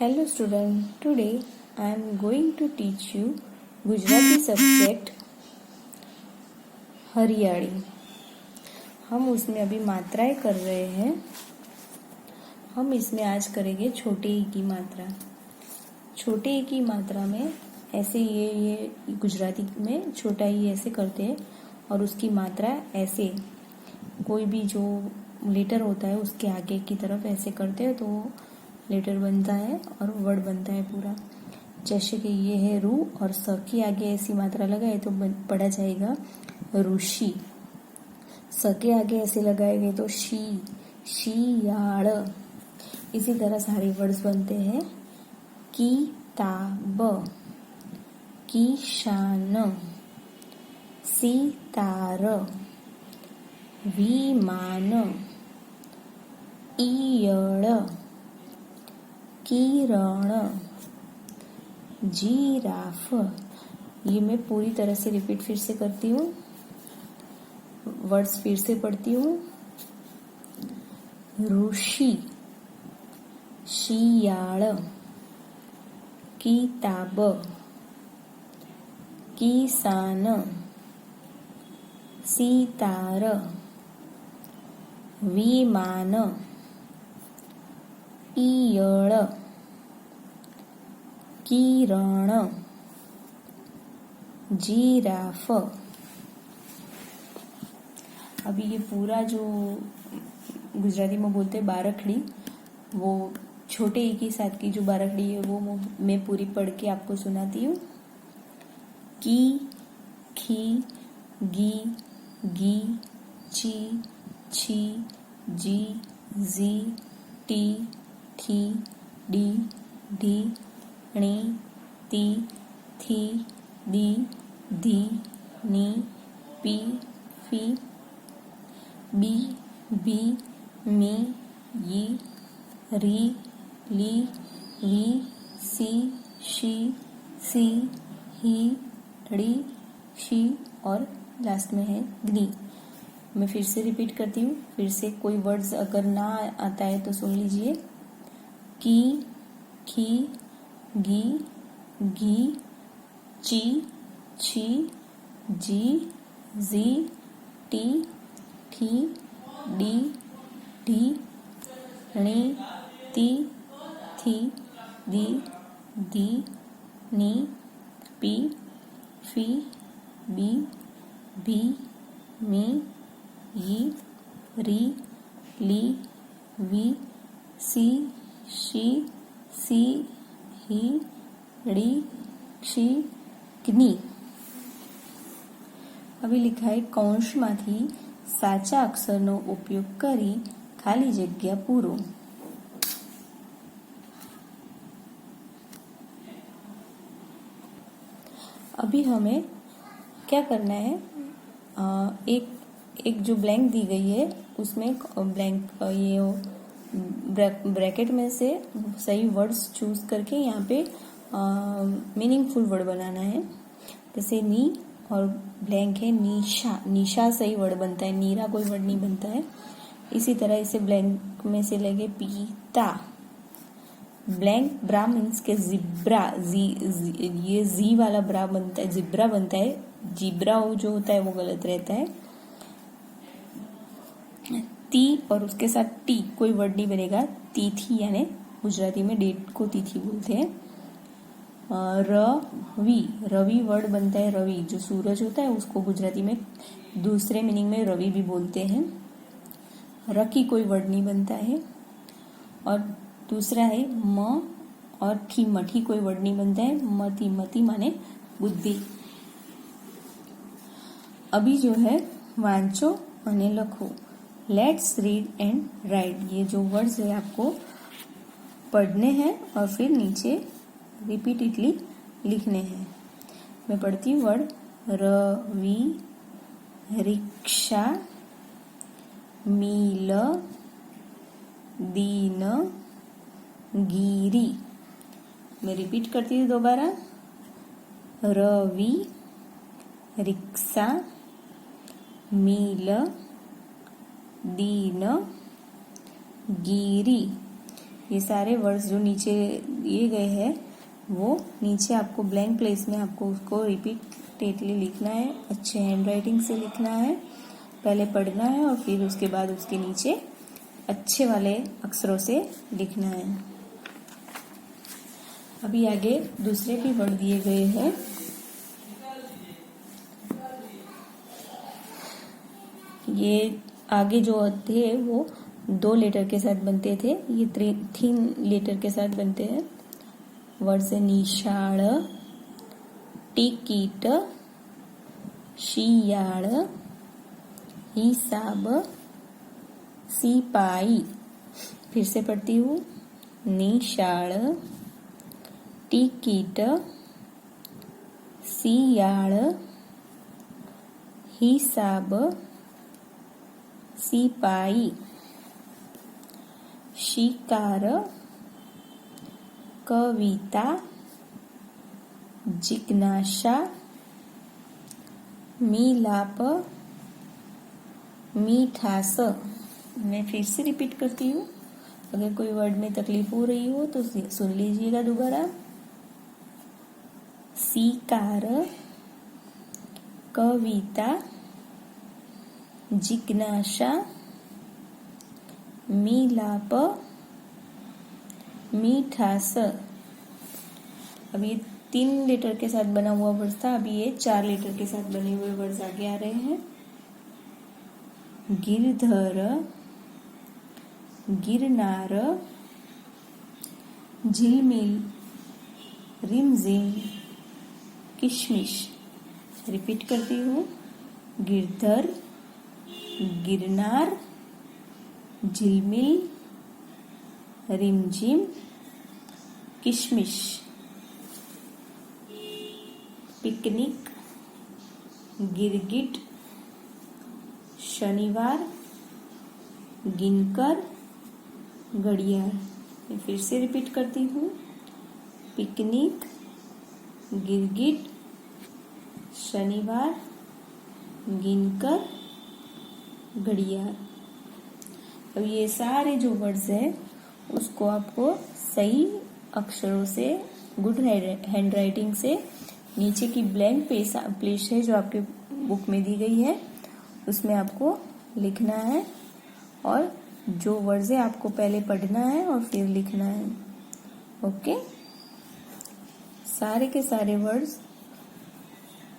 Hello student, today I am going to teach you Gujarati subject हरियाली। हम उसमें अभी मात्राएं कर रहे हैं। हम इसमें आज करेंगे छोटे ई की मात्रा। छोटे ई की मात्रा में ऐसे ये गुजराती में छोटा ई ऐसे करते हैं और उसकी मात्रा ऐसे कोई भी जो लेटर होता है उसके आगे की तरफ ऐसे करते हैं तो लेटर बनता है और वर्ड बनता है पूरा। जैसे कि ये है रू और स के आगे ऐसी मात्रा लगाए तो पढ़ा जाएगा ऋषि। स के आगे ऐसे लगाएंगे तो शियाड़। इसी तरह सारे वर्ड्स बनते हैं किताब, किशान, सितार, विमान, ईयळ, किरण, जिराफ। ये मैं पूरी तरह से रिपीट फिर से करती हूँ, वर्ड्स फिर से पढ़ती हूँ। ऋषि, शियाळ, किताब, किसान, सितार, विमान, ईयळ, किरण, जिराफ। अभी ये पूरा जो गुजराती में बोलते हैं बारखड़ी, वो छोटे ई के साथ की जो बारखड़ी है वो मैं पूरी पढ़ के आपको सुनाती हूँ। की, खी, गी, गी, ची, छी, जी, जी, टी, थी, डी, ढी, णी, ती, थी, दी, धी, नी, पी, फी, बी, भी, मी, यी, री, ली, वी, सी, शी, सी, ही, ड़ी, शी और लास्ट में है ग्नी। मैं फिर से रिपीट करती हूँ। फिर से कोई वर्ड्स अगर ना आता है तो सुन लीजिए। की, खी, गी, घी, ची, छी, जी, जी, टी, थी, डी, ढी, णी, ती, थी, दी, धी, नी, पी, फी, बी, भी, मी, यी, री, ली, वी, सी, शी, सी, ही, ड़ी, ક્ષી, જ્ઞ। હવે लिखा है કૌંસમાંથી સાચા અક્ષરનો ઉપયોગ કરી ખાલી જગ્યા પૂરો। अभी हमें क्या करना है, एक जो ब्लैंक दी गई है उसमें ब्लैंक ये ब्रैकेट में से सही वर्ड्स चूज करके यहाँ पे मीनिंगफुल वर्ड बनाना है। जैसे नी और ब्लैंक है निशा, निशा सही वर्ड बनता है, नीरा कोई वर्ड नहीं बनता है। इसी तरह इसे ब्लैंक में से लगे पीता। ब्लैंक ब्रा मीन्स के जिब्रा, ये जी वाला ब्रा बनता है, जिब्रा बनता है। जिब्रा जो होता है वो गलत रहता है। ती और उसके साथ टी कोई वर्ड नहीं बनेगा। तिथि यानी गुजराती में डेट को तिथि बोलते हैं। रवि, रवि वर्ड बनता है। रवि जो सूरज होता है उसको गुजराती में दूसरे मीनिंग में रवि भी बोलते हैं। रकी कोई वर्ड नहीं बनता है। और दूसरा है म और थी, मठी कोई वर्ड नहीं बनता है। मती, मती माने बुद्धि। अभी जो है वांचो और लखो। Let's read and write. ये जो वर्ड्स है आपको पढ़ने हैं और फिर नीचे रिपीटेडली लिखने हैं। मैं पढ़ती हूँ वर्ड। रवि, रिक्शा, मील, दीन, गिरी। मैं रिपीट करती हूँ दोबारा। रवि, रिक्शा, मील, दीन, गिरी। ये सारे वर्ड्स जो नीचे दिए गए हैं वो नीचे आपको ब्लैंक प्लेस में आपको उसको रिपीटेडली लिखना है, अच्छे हैंड राइटिंग से लिखना है, पहले पढ़ना है और फिर उसके बाद उसके नीचे अच्छे वाले अक्षरों से लिखना है। अभी आगे दूसरे भी वर्ड दिए गए हैं। ये आगे जो थे वो 2 लेटर के साथ बनते थे, ये 3 लेटर के साथ बनते हैं। वर्ड से निशाळ, टिकीट, शियाळ, हिसाब, सिपाही। फिर से पढ़ती हूँ, निशाळ, टिकीट, सियाळ, हिसाब, सिपाही, शिकार, कविता, जिज्ञासा, मिलाप, मिठास। मैं फिर से रिपीट करती हूँ, अगर कोई वर्ड में तकलीफ हो रही हो तो सुन लीजिएगा दोबारा। शिकार, कविता, जिज्ञासा, मिलाप, मिठास। अब ये 3 लेटर के साथ बना हुआ वर्ड था, अभी ये 4 लेटर के साथ बने हुए वर्ड्स आगे आ रहे हैं। गिरधर, गिरनार, झिलमिल, रिमझिम, किशमिश। रिपीट करती हूँ, गिरधर, गिरनार, झिलमिल, रिमझिम, किशमिश। पिकनिक, गिरगिट, शनिवार, गिनकर, घड़ियाल। मैं फिर से रिपीट करती हूँ, पिकनिक, गिरगिट, शनिवार, गिनकर, घड़ियाल। अब ये सारे जो वर्ड्स हैं उसको आपको सही अक्षरों से, गुड हैंड राइटिंग से, नीचे की ब्लैंक प्लेस है जो आपके बुक में दी गई है उसमें आपको लिखना है, और जो वर्ड्स है आपको पहले पढ़ना है और फिर लिखना है। ओके, सारे के सारे वर्ड्स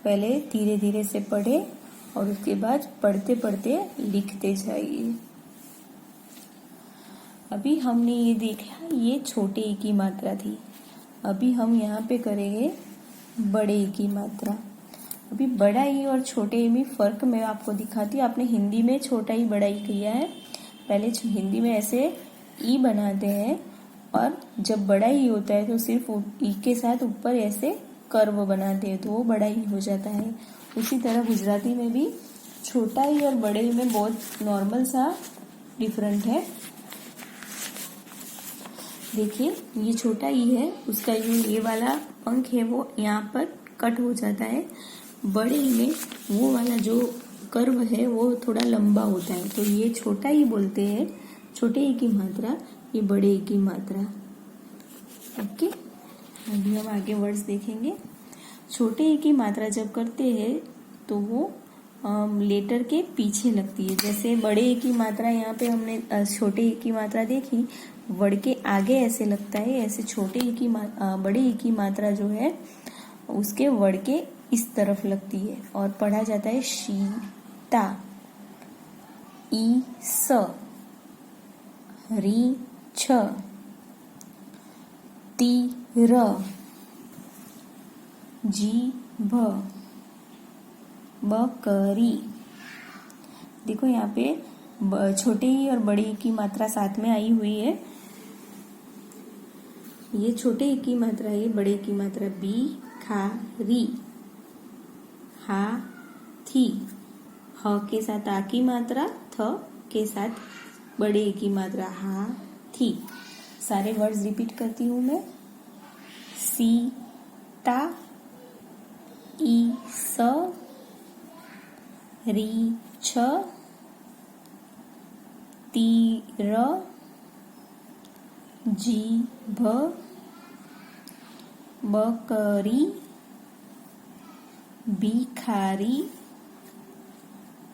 पहले धीरे धीरे से पढ़े और उसके बाद पढ़ते पढ़ते लिखते जाइए। अभी हमने ये देखा, ये छोटे ई की मात्रा थी। अभी हम यहाँ पे करेंगे बड़े ई की मात्रा। अभी बड़ा ई और छोटे ई में फर्क मैं आपको दिखाती हूँ। आपने हिंदी में छोटा ई बड़ा ई किया है, पहले हिंदी में ऐसे ई बनाते हैं और जब बड़ा ई होता है तो सिर्फ ई के साथ ऊपर ऐसे कर्व बनाते हैं तो वो बड़ा ई हो जाता है। उसी तरह गुजराती में भी छोटा ई और बड़े ई में बहुत नॉर्मल सा डिफरेंट है। देखिए, ये छोटा ई है, उसका ये वाला पंख है वो यहाँ पर कट हो जाता है। बड़े ई में वो वाला जो कर्व है वो थोड़ा लंबा होता है, तो ये छोटा ई बोलते हैं, छोटे ई की मात्रा, ये बड़े ई की मात्रा। ओके, अभी हम आगे वर्ड्स देखेंगे। छोटे ई की मात्रा जब करते हैं तो वो लेटर के पीछे लगती है। जैसे बड़े ई की मात्रा यहाँ पे हमने छोटे ई की मात्रा देखी, वर्ड के आगे ऐसे लगता है, ऐसे छोटे ई की बड़े ई की मात्रा जो है उसके वर्ड के इस तरफ लगती है और पढ़ा जाता है शीता, ई स, री छ, ती र, जी भ, बकरी। देखो यहाँ पे छोटे ई और बड़े ई की मात्रा साथ में आई हुई है। ये छोटे ई की मात्रा है, बड़े ई की मात्रा बी खा री, हा थी, ह के साथ आ की मात्रा, थ के साथ बड़े ई की मात्रा हा थी। सारे वर्ड्स रिपीट करती हूँ मैं। सीता, ई स, री छ, ती र, जीभ, बकरी, भिखारी,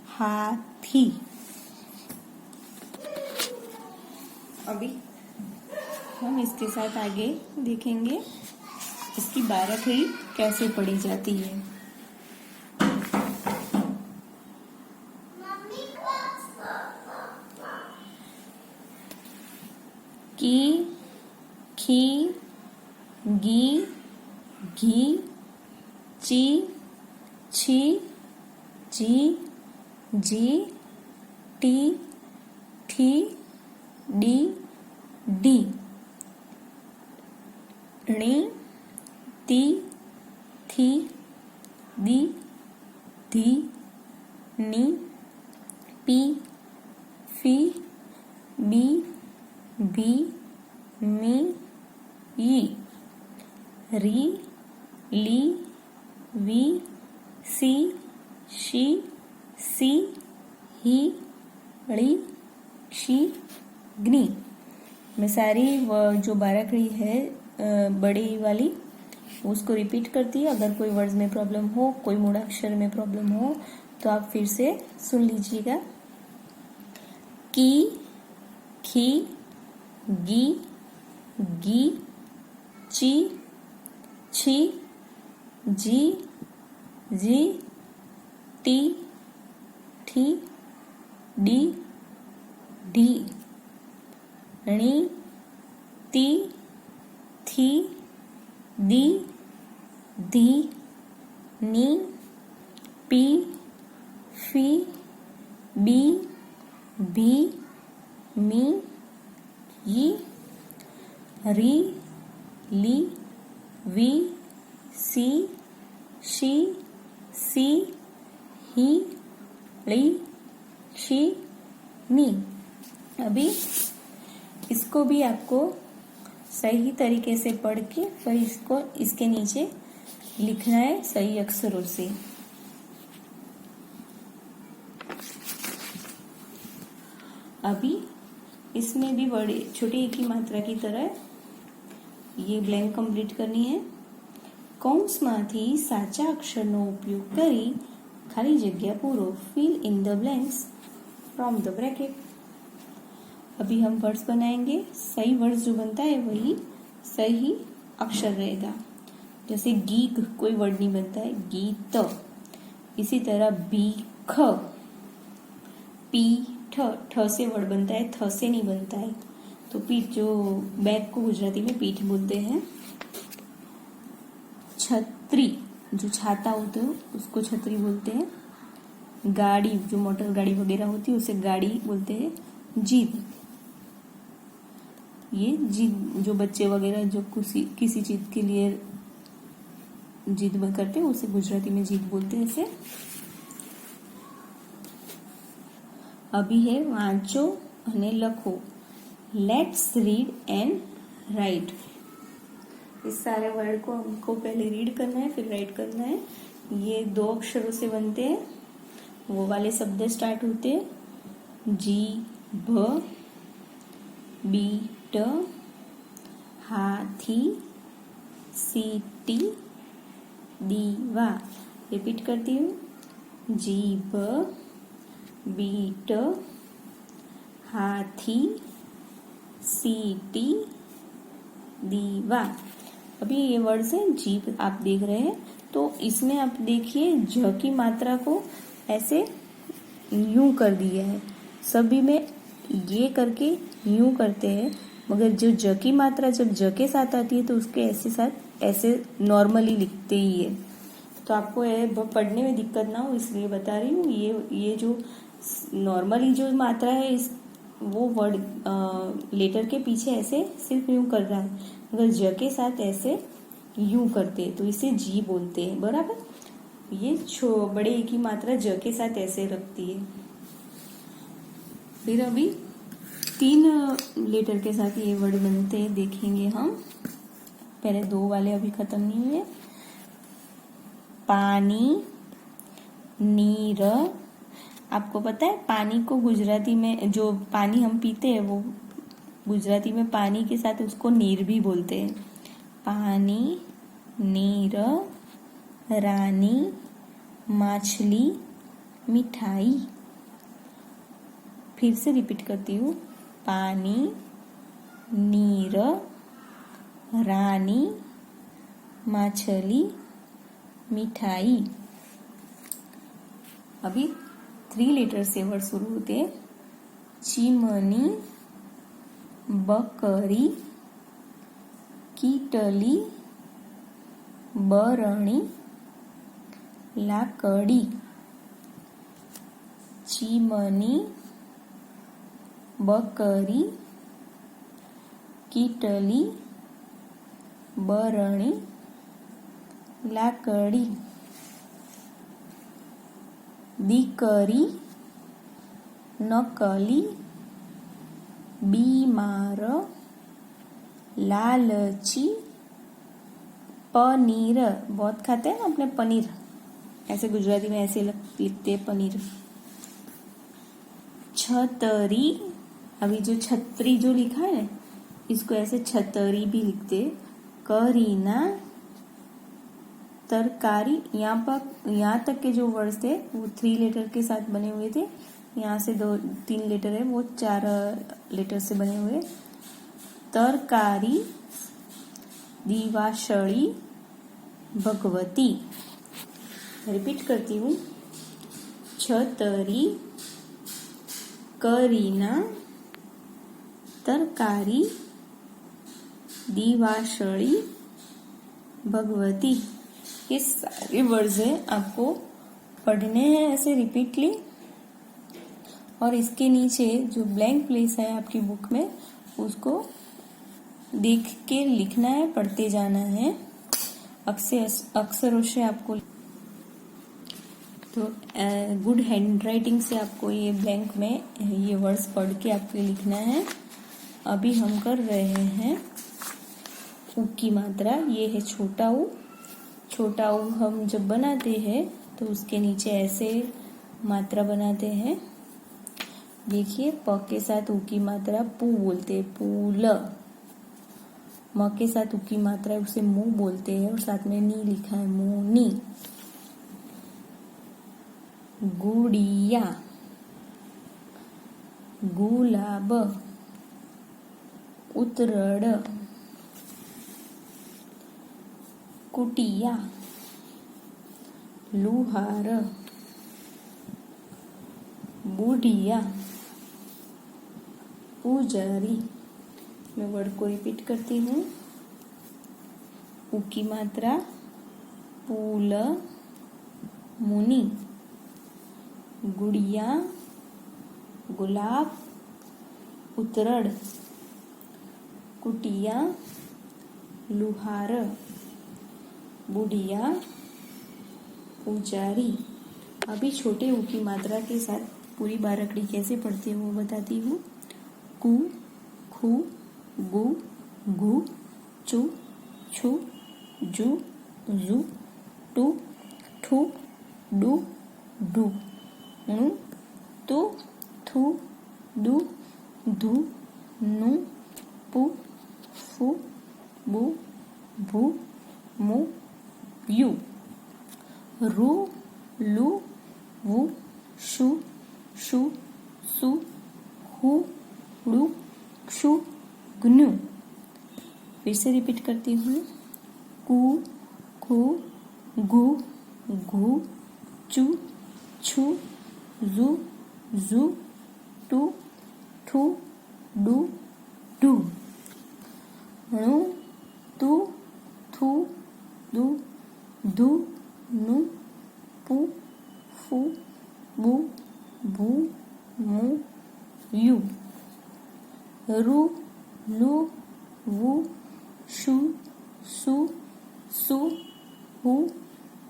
हाथी। अभी हम इसके साथ आगे देखेंगे इसकी बाराखड़ी कैसे पढ़ी जाती है। की, खी, गी, घी, ची, छी, जी, जी, टी, ठी, डी, डी, णी, ती, थी, दी, धी, नी, पी, फी, बी, भी, मी, ई, री, ली, वी, सी, शी, सी, ही, ड़ी, शी, ग्नी। मैं सारी जो बाराखड़ी है बड़ी वाली उसको रिपीट करती है। अगर कोई वर्ड्स में प्रॉब्लम हो, कोई मूढ़ाक्षर में प्रॉब्लम हो तो आप फिर से सुन लीजिएगा। की, खी, गी, गी, ची, छी, जी, जी, टी, ठी, डी, ढी, णी, ती, थी, दी, धी, नी, पी, फी, बी, भी, मी, ई, री, ली, वी, सी, शी, सी, ही, ली, शी, नी। अभी इसको भी आपको सही तरीके से पढ़ के फिर इसको इसके नीचे लिखना है सही अक्षरों से। अभी इसमें भी बड़े छोटे एक ही मात्रा की तरह ये ब्लैंक कंप्लीट करनी है। કૌંસમાંથી સાચા અક્ષરનો ઉપયોગ કરી ખાલી જગ્યા પૂરો। fill in the blanks from the bracket। अभी हम वर्ड्स बनाएंगे। सही वर्ड्स जो बनता है वही सही अक्षर रहेगा। जैसे गीक कोई वर्ड नहीं बनता है, गीत। इसी तरह भीख, पीठ, ठ से वर्ड बनता है, थ से नहीं बनता है। तो पीठ जो बैग को गुजराती में पीठ बोलते हैं। छतरी जो छाता होता है उसको छतरी बोलते हैं। गाड़ी जो मोटर गाड़ी वगैरह होती है उसे गाड़ी बोलते हैं। जिद, ये जिद जो बच्चे वगैरह जो किसी चीज के लिए जिद करते हैं उसे गुजराती में जिद बोलते हैं इसे। अभी है वांचो અને લખો। Let's read and right. इस सारे वर्ड को हमको पहले रीड करना है फिर राइट करना है। ये 2 अक्षरों से बनते हैं। वो वाले शब्द स्टार्ट होते हैं जीभ, बीट, हाथी, सीटी, दीवा। रिपीट करती हूँ। जीभ, बीट, हाथी, सीटी, दीवा। अभी ये वर्ड्स है जीभ आप देख रहे हैं। तो इसमें आप देखिए ज की मात्रा को ऐसे यूं कर दिया है। सभी में ये करके यूं करते हैं, मगर जो ज की मात्रा जब ज के साथ आती है तो उसके ऐसे साथ ऐसे नॉर्मली लिखते ही है। तो आपको पढ़ने में दिक्कत ना हो इसलिए बता रही हूँ। ये जो नॉर्मली जो मात्रा है इस वो वर्ड लेटर के पीछे ऐसे सिर्फ यूं कर रहा है, मगर ज के साथ ऐसे यूं करते हैं तो इसे जी बोलते हैं। बराबर। ये बड़े एक ही मात्रा ज के साथ ऐसे रखती है। फिर अभी 3 लेटर के साथ ये वर्ड बनते हैं देखेंगे हम। पहले 2 वाले अभी खत्म नहीं हुए। पानी, नीर। आपको पता है पानी को गुजराती में जो पानी हम पीते हैं वो गुजराती में पानी के साथ उसको नीर भी बोलते हैं। पानी, नीर, रानी, मछली, मिठाई। फिर से रिपीट करती हूँ, पानी, नीर, रानी, मछली, मिठाई। अभी 3 लेटर से वर्ड शुरू होते हैं। चिमनी, बकरी, कीटली, बरणी, लाकड़ी। चिमनी, बकरी, कीटली, बरणी, लाकड़ी। दीकरी, नकली, बीमार, लालची, पनीर। बहुत खाते हैं ना अपने पनीर, ऐसे गुजराती में ऐसे लिखते हैं पनीर। छतरी, अभी जो छतरी जो लिखा है इसको ऐसे छतरी भी लिखते। करीना, तरकारी। यहाँ तक के जो वर्ड्स थे वो 3 लेटर के साथ बने हुए थे। यहाँ से 2-3 लेटर है वो 4 लेटर से बने हुए। तरकारी, दिवाशली, भगवती। रिपीट करती हूँ, छतरी, करीना, तरकारी, दिवाशली, भगवती। ये सारे वर्ड्स हैं, आपको पढ़ने हैं ऐसे रिपीटली। और इसके नीचे जो ब्लैंक प्लेस है आपकी बुक में उसको देख के लिखना है, पढ़ते जाना है अक्षरों से आपको। तो गुड हैंडराइटिंग से आपको ये ब्लैंक में ये वर्ड्स पढ़ के आपको लिखना है। अभी हम कर रहे हैं ऊ की मात्रा। ये है छोटा ऊ। छोटा ऊ हम जब बनाते हैं तो उसके नीचे ऐसे मात्रा बनाते हैं। देखिए, प के साथ ऊ की मात्रा पू बोलते हैं, पूल। म के साथ ऊ की मात्रा उसे मुंह बोलते हैं और साथ में नी लिखा है, मुनी। गुड़िया, गुलाब, उतरड़, कुटिया, लुहार, बुढ़िया, पुजारी। मैं वर्ड को रिपीट करती हूँ। ऊ की मात्रा पूल, मुनि, गुड़िया, गुलाब, उतरड़, कुटिया, लुहार, बुढ़िया, पुजारी। अभी छोटे ऊ की मात्रा के साथ पूरी बारकड़ी कैसे पढ़ते हो वो बताती हूँ। कु, खु, गु, घु, चु, छु, जु, जु, टु, ठु, डु, ढु, नु, तु, थु, दु, धु, नु, पु, फु, बु, भु, मु, यु। रु, लु, वु, शु, शु, सु, हु, ड़ु, क्षु, ग्नु। फिर से रिपीट करती हूँ। कु, खु, गु, घु, चु, छु, जु, जु, टु, ठु, डु, ढु, णु, तु, थु, दु, धु, नु, पु, फु, बु, भु, मु, यु। रु, लु, वु, शु, सु, सु, हु,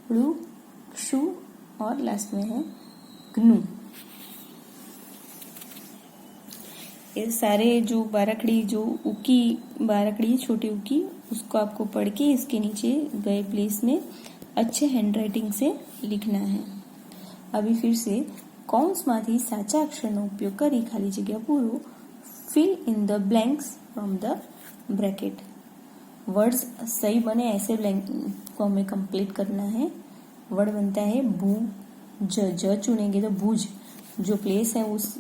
ड़ु, क्षु और लास्ट में है ग्नु। ये सारे जो बारकड़ी, जो उकी बारकड़ी छोटी उकी, उसको आपको पढ़ के इसके नीचे गए प्लेस में अच्छे हैंडराइटिंग से लिखना है। अभी फिर से कौंसमांथी साचा अक्षरનો ઉપયોગ કરી ખાલી જગ્યા પૂરો fill in the blanks from the bracket. Words सही बने ऐसे ब्लैंक को हमें कंप्लीट करना है। वर्ड बनता है ज चुनेंगे तो भुज, जो प्लेस है उस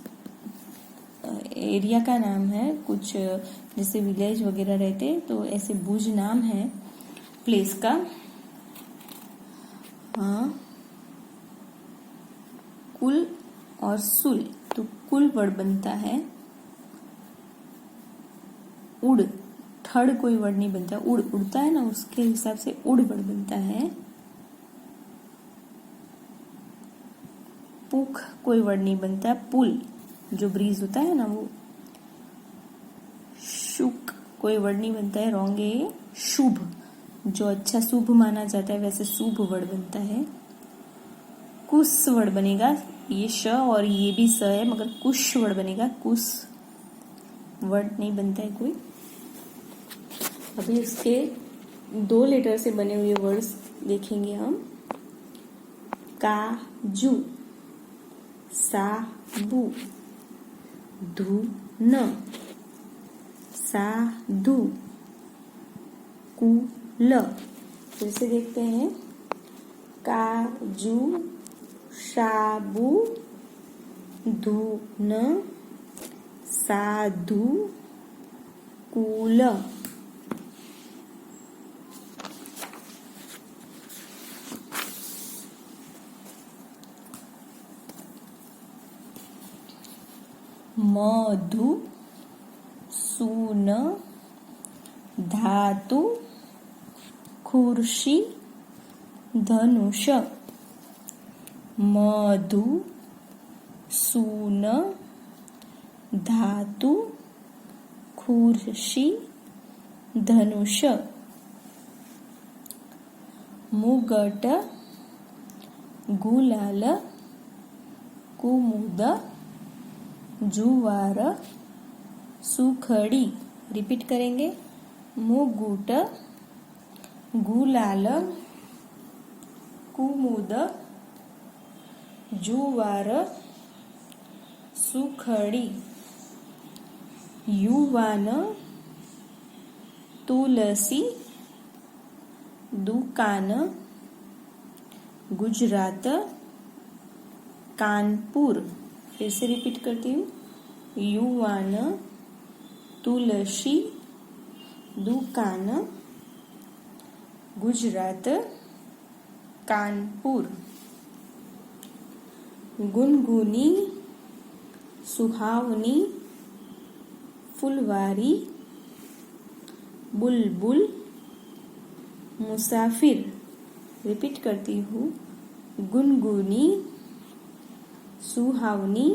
एरिया का नाम है। कुछ जैसे विलेज वगैरह रहते तो ऐसे भुज नाम है प्लेस का। हाँ, कुल और सुल, तो कुल वर्ड बनता है उड़। थर्ड कोई वर्ड नहीं बनता, उड़ उड़ता है ना, उसके हिसाब से उड़ वर्ड बनता है। पुख कोई वर्ड नहीं बनता, पुल जो ब्रीज होता है ना वो। शुक कोई वर्ड नहीं बनता है, रॉन्ग है। शुभ जो अच्छा शुभ माना जाता है वैसे शुभ वर्ड बनता है। कुश वर्ड बनेगा, ये श और ये भी स है मगर कुश वर्ड बनेगा, कुश वर्ड नहीं बनता है कोई। अभी इसके 2 लेटर से बने हुए वर्ड्स देखेंगे हम। काजू, साबु, धुन, साधु, कुल। फिर से देखते हैं, काजू, साबु, धुन, साधु, कुल। मधु, सून, धातु, खुर्शी, धनुष। मधु, सून, धातु, खुर्शी, धनुष। मुगट, गुलाल, कुमुद, जुवार, सुखड़ी। रिपीट करेंगे, मुगुट, गुलाल, कुमुद, जुवार, सुखड़ी। युवान, तुलसी, दुकान, गुजरात, कानपुर। फिर से रिपीट करती हूँ, युवान, तुलसी, दुकान, गुजरात, कानपुर। गुनगुनी, सुहावनी, फुलवारी, बुलबुल, मुसाफिर। रिपीट करती हूँ, गुनगुनी, सुहावनी,